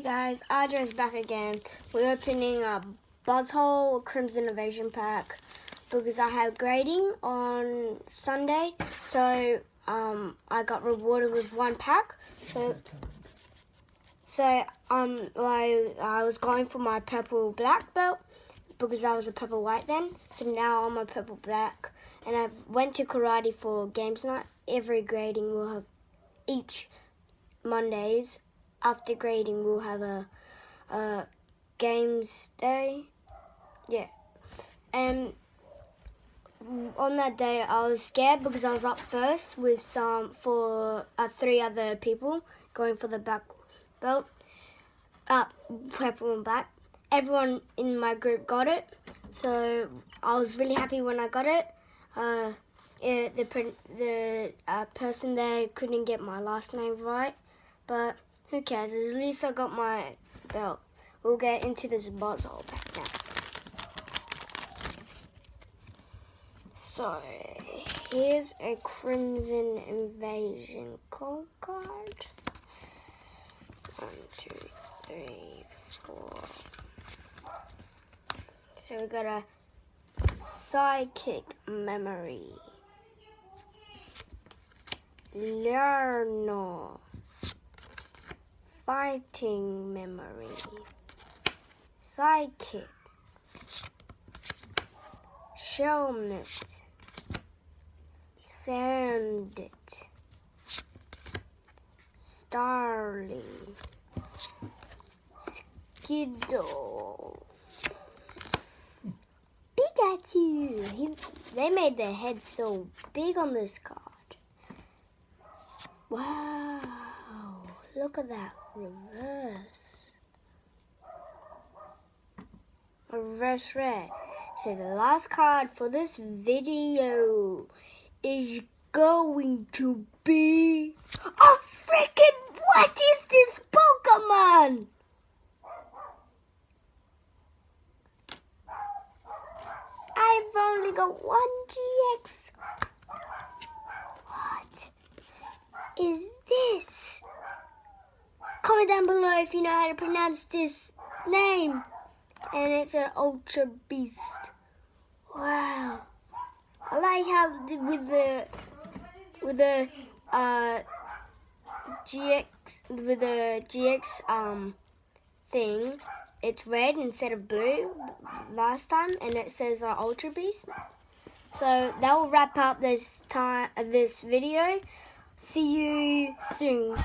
Hey guys, Arjo's back again. We're opening a Buzzhole Crimson Invasion pack because I have grading on Sunday, so I got rewarded with one pack. So I was going for my purple black belt because I was a purple white then. So now I'm a purple black, and I went to karate for games night. Every grading will have each Mondays. After grading, we'll have a games day. Yeah. And on that day, I was scared because I was up first with three other people going for the black belt, purple and black. Everyone in my group got it, so I was really happy when I got it. The person there couldn't get my last name right, but who cares? At least I got my belt. We'll get into this Buzzhole pack now. So, here's a Crimson Invasion code card. 1, 2, 3, 4. So we got a Psychic Memory. Learno. Fighting Memory. Psychic. Shelmet. Sandit. Starly. Skiddo. Pikachu. They made their head so big on this card. Wow. Look at that reverse. A reverse rare. So the last card for this video is going to be a freaking, what is this Pokemon? I've only got one GX. What is this? Comment down below if you know how to pronounce this name. And it's an Ultra Beast. Wow. I like how with the GX thing, it's red instead of blue last time, and it says Ultra Beast. So that will wrap up this video. See you soon.